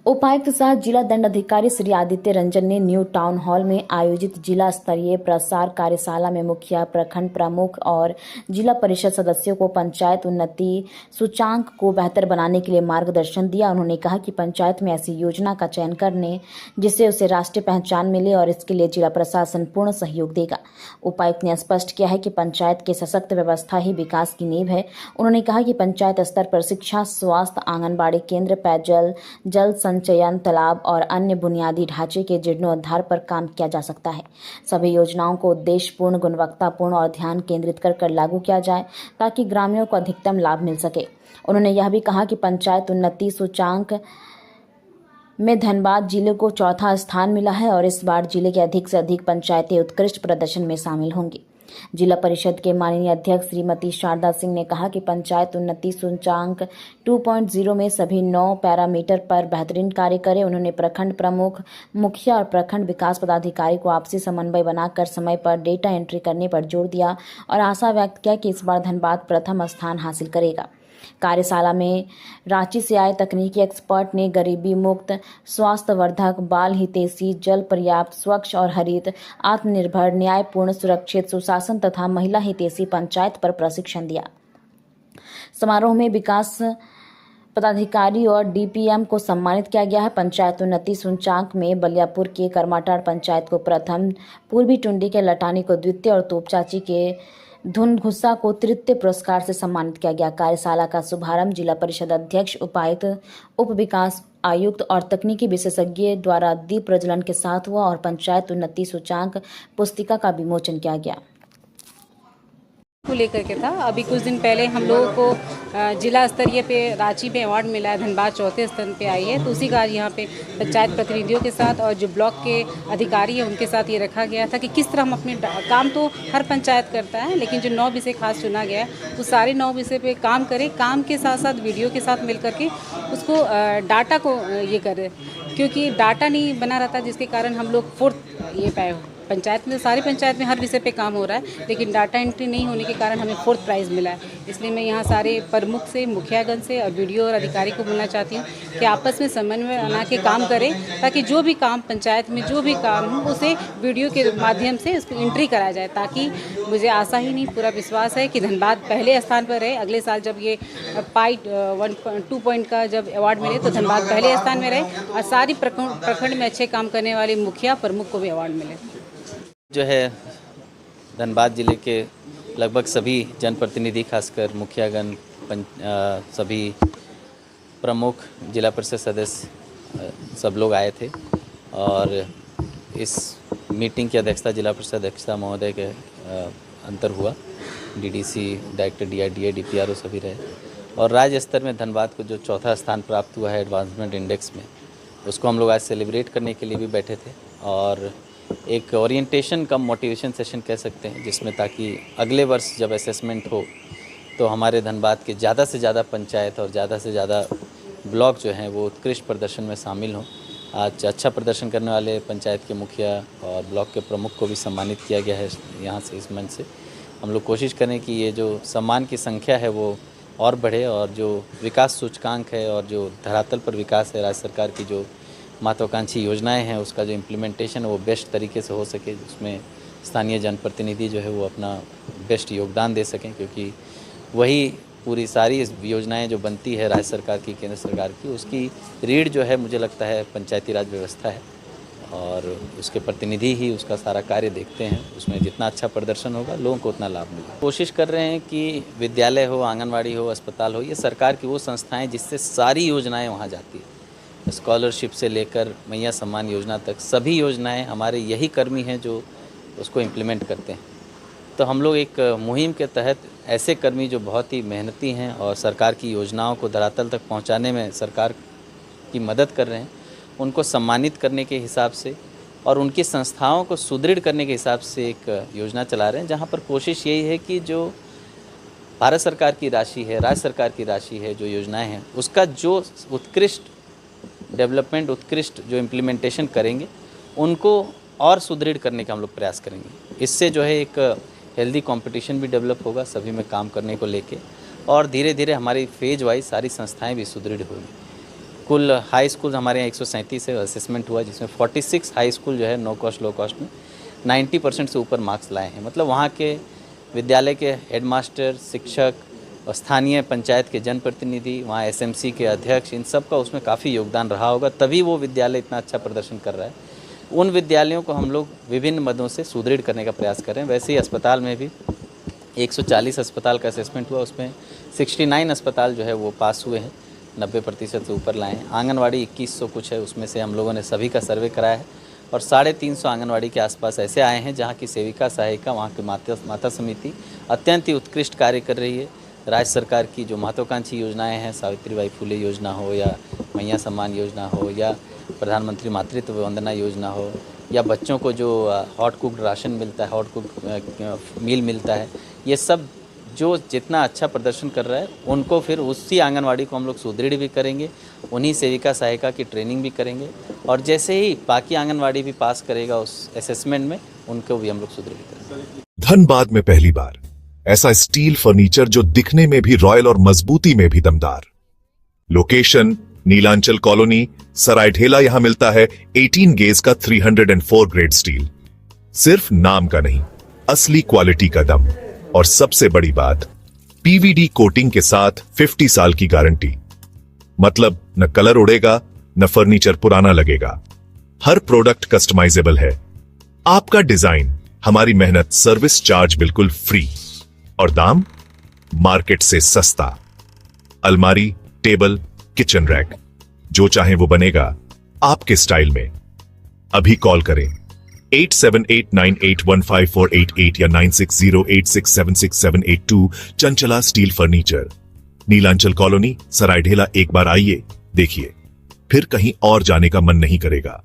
उपायुक्त सह जिला दंड अधिकारी श्री आदित्य रंजन ने न्यू टाउन हॉल में आयोजित जिला स्तरीय प्रसार कार्यशाला में मुखिया, प्रखंड प्रमुख और जिला परिषद सदस्यों को पंचायत उन्नति सूचांक को बेहतर बनाने के लिए मार्गदर्शन दिया। उन्होंने कहा कि पंचायत में ऐसी योजना का चयन करने जिससे उसे राष्ट्रीय पहचान मिले और इसके लिए जिला प्रशासन पूर्ण सहयोग देगा। उपायुक्त ने स्पष्ट किया है कि पंचायत की सशक्त व्यवस्था ही विकास की नींव है। उन्होंने कहा कि पंचायत स्तर पर शिक्षा, स्वास्थ्य, आंगनबाड़ी केंद्र, पेयजल, जल संचयन, तालाब और अन्य बुनियादी ढांचे के जीर्णोद्धार पर काम किया जा सकता है। सभी योजनाओं को उद्देश्यपूर्ण, गुणवत्तापूर्ण और ध्यान केंद्रित कर लागू किया जाए ताकि ग्रामीणों को अधिकतम लाभ मिल सके। उन्होंने यह भी कहा कि पंचायत उन्नति सूचांक में धनबाद जिले को चौथा स्थान मिला है और इस बार जिले के अधिक से अधिक पंचायतें उत्कृष्ट प्रदर्शन में शामिल होंगी। जिला परिषद के माननीय अध्यक्ष श्रीमती शारदा सिंह ने कहा कि पंचायत उन्नति सूचांक 2.0 में सभी 9 पैरामीटर पर बेहतरीन कार्य करें। उन्होंने प्रखंड प्रमुख, मुखिया और प्रखंड विकास पदाधिकारी को आपसी समन्वय बनाकर समय पर डेटा एंट्री करने पर जोर दिया और आशा व्यक्त किया कि इस बार धनबाद प्रथम स्थान हासिल करेगा। कार्यशाला में रांची से आए तकनीकी एक्सपर्ट ने गरीबी मुक्त, स्वास्थ्यवर्धक, बाल हितैषी, जल पर्याप्त, स्वच्छ और हरित, आत्मनिर्भर, न्यायपूर्ण, सुरक्षित, सुशासन तथा महिला हितैषी पंचायत पर प्रशिक्षण दिया। समारोह में विकास पदाधिकारी और डीपीएम को सम्मानित किया गया है। पंचायत उन्नति सूचांक में बलियापुर के करमाटाड़ पंचायत को प्रथम, पूर्वी टुंडी के लटानी को द्वितीय और तोपचाची के धुनघुस्सा को तृतीय पुरस्कार से सम्मानित किया गया। कार्यशाला का शुभारंभ जिला परिषद अध्यक्ष, उपायुक्त, उप विकास आयुक्त और तकनीकी विशेषज्ञ द्वारा दीप प्रज्वलन के साथ हुआ और पंचायत उन्नति सूचांक पुस्तिका का विमोचन किया गया। को लेकर के था। अभी कुछ दिन पहले हम लोगों को जिला स्तरीय पे रांची पे अवार्ड मिला है, धनबाद चौथे स्थान पे आई है। तो उसी का यहाँ पे पंचायत प्रतिनिधियों के साथ और जो ब्लॉक के अधिकारी हैं उनके साथ ये रखा गया था कि किस तरह हम अपने काम तो हर पंचायत करता है, लेकिन जो 9 विषय खास चुना गया है उस सारे 9 विषय पे काम करें, काम के साथ साथ वीडियो के साथ मिल करके उसको डाटा को ये करें, क्योंकि डाटा नहीं बना रहता जिसके कारण हम लोग 4th ये पाए। पंचायत में, सारी पंचायत में हर विषय पे काम हो रहा है, लेकिन डाटा एंट्री नहीं होने के कारण हमें 4th प्राइज़ मिला है। इसलिए मैं यहाँ सारे प्रमुख से, मुखियागण से और वीडियो और अधिकारी को बोलना चाहती हूँ कि आपस में समन्वय बना के काम करें ताकि जो भी काम पंचायत में जो भी काम हो उसे वीडियो के माध्यम से उसको एंट्री कराया जाए, ताकि मुझे आशा ही नहीं पूरा विश्वास है कि धनबाद पहले स्थान पर रहे। अगले साल जब ये पाई 2 पॉइंट का जब अवार्ड मिले तो धनबाद पहले स्थान में रहे और सारी प्रखंड में अच्छे काम करने वाले मुखिया प्रमुख को भी अवार्ड मिले। जो है धनबाद जिले के लगभग सभी जनप्रतिनिधि, खासकर मुखियागण, सभी प्रमुख, जिला परिषद सदस्य सब लोग आए थे और इस मीटिंग की अध्यक्षता जिला परिषद अध्यक्षता महोदय के अंतर हुआ। डीडीसी, डायरेक्टर डीआईडीए, डीपीआरओ सभी रहे और राज्य स्तर में धनबाद को जो चौथा स्थान प्राप्त हुआ है एडवांसमेंट इंडेक्स में, उसको हम लोग आज सेलिब्रेट करने के लिए भी बैठे थे और एक ओरिएंटेशन कम मोटिवेशन सेशन कह सकते हैं, जिसमें ताकि अगले वर्ष जब असेसमेंट हो तो हमारे धनबाद के ज़्यादा से ज़्यादा पंचायत और ज़्यादा से ज़्यादा ब्लॉक जो हैं वो उत्कृष्ट प्रदर्शन में शामिल हों। आज अच्छा प्रदर्शन करने वाले पंचायत के मुखिया और ब्लॉक के प्रमुख को भी सम्मानित किया गया है। यहाँ से, इस मंच से हम लोग कोशिश करें कि ये जो सम्मान की संख्या है वो और बढ़े और जो विकास सूचकांक है और जो धरातल पर विकास है, राज्य सरकार की जो महत्वाकांक्षी योजनाएं हैं उसका जो इम्प्लीमेंटेशन है वो बेस्ट तरीके से हो सके, जिसमें स्थानीय जनप्रतिनिधि जो है वो अपना बेस्ट योगदान दे सकें, क्योंकि वही पूरी सारी योजनाएं जो बनती है राज्य सरकार की, केंद्र सरकार की, उसकी रीढ़ जो है मुझे लगता है पंचायती राज व्यवस्था है और उसके प्रतिनिधि ही उसका सारा कार्य देखते हैं। उसमें जितना अच्छा प्रदर्शन होगा लोगों को उतना लाभ मिलेगा। कोशिश कर रहे हैं कि विद्यालय हो, आंगनबाड़ी हो, अस्पताल हो, ये सरकार की वो संस्थाएँ जिससे सारी योजनाएँ वहाँ जाती है। स्कॉलरशिप से लेकर मैया सम्मान योजना तक सभी योजनाएं हमारे यही कर्मी हैं जो उसको इम्प्लीमेंट करते हैं। तो हम लोग एक मुहिम के तहत ऐसे कर्मी जो बहुत ही मेहनती हैं और सरकार की योजनाओं को धरातल तक पहुंचाने में सरकार की मदद कर रहे हैं, उनको सम्मानित करने के हिसाब से और उनकी संस्थाओं को सुदृढ़ करने के हिसाब से एक योजना चला रहे हैं, जहां पर कोशिश यही है कि जो भारत सरकार की राशि है, राज्य सरकार की राशि है, जो योजनाएँ हैं, उसका जो उत्कृष्ट डेवलपमेंट, उत्कृष्ट जो इम्प्लीमेंटेशन करेंगे उनको और सुदृढ़ करने का हम लोग प्रयास करेंगे। इससे जो है एक हेल्दी कंपटीशन भी डेवलप होगा सभी में काम करने को लेके और धीरे धीरे हमारी फेज वाइज सारी संस्थाएं भी सुदृढ़ होंगी। कुल हाई स्कूल हमारे यहाँ 137 से असेसमेंट हुआ, जिसमें 46 हाई स्कूल जो है नो कॉस्ट लो कॉस्ट में 90% से ऊपर मार्क्स लाए हैं। मतलब वहाँ के विद्यालय के हेडमास्टर, शिक्षक और स्थानीय पंचायत के जनप्रतिनिधि, वहाँ एसएमसी के अध्यक्ष, इन सब का उसमें काफ़ी योगदान रहा होगा, तभी वो विद्यालय इतना अच्छा प्रदर्शन कर रहा है। उन विद्यालयों को हम लोग विभिन्न मदों से सुदृढ़ करने का प्रयास कर रहे हैं। वैसे ही अस्पताल में भी 140 अस्पताल का असेसमेंट हुआ, उसमें 69 अस्पताल जो है वो पास हुए हैं, 90% से ऊपर लाए हैं। आंगनवाड़ी 2100 कुछ है, उसमें से हम लोगों ने सभी का सर्वे कराया है और 350 आंगनवाड़ी के आसपास ऐसे आए हैं जहाँ की सेविका सहायिका, वहाँ की माता समिति अत्यंत ही उत्कृष्ट कार्य कर रही है। राज्य सरकार की जो महत्वाकांक्षी योजनाएं हैं, सावित्रीबाई फुले योजना हो या मैया सम्मान योजना हो या प्रधानमंत्री मातृत्व वंदना योजना हो या बच्चों को जो हॉट कुक्ड राशन मिलता है, हॉट कुक्ड मील मिलता है, ये सब जो जितना अच्छा प्रदर्शन कर रहा है उनको फिर उसी आंगनवाड़ी को हम लोग सुदृढ़ भी करेंगे, उन्हीं सेविका सहायिका की ट्रेनिंग भी करेंगे और जैसे ही बाकी आंगनवाड़ी भी पास करेगा उस असेसमेंट में, उनको भी हम लोग सुदृढ़ करेंगे। धनबाद में पहली बार ऐसा स्टील फर्नीचर जो दिखने में भी रॉयल और मजबूती में भी दमदार। Location Nilanchal colony, Saraidhela. यहां मिलता है 18 गेज का 304 ग्रेड स्टील। सिर्फ नाम का नहीं, असली क्वालिटी का दम। और सबसे बड़ी बात, पीवीडी कोटिंग के साथ 50 साल की गारंटी। मतलब न कलर उड़ेगा, न फर्नीचर पुराना लगेगा। हर प्रोडक्ट कस्टमाइजेबल है। आपका डिजाइन, हमारी मेहनत, सर्विस चार्ज बिल्कुल फ्री और दाम मार्केट से सस्ता। अलमारी, टेबल, किचन रैक, जो चाहे वो बनेगा आपके स्टाइल में। अभी कॉल करें 8789815488 या 9608676782। Chanchala steel furniture, Nilanchal colony, Saraidhela. एक बार आइए, देखिए, फिर कहीं और जाने का मन नहीं करेगा।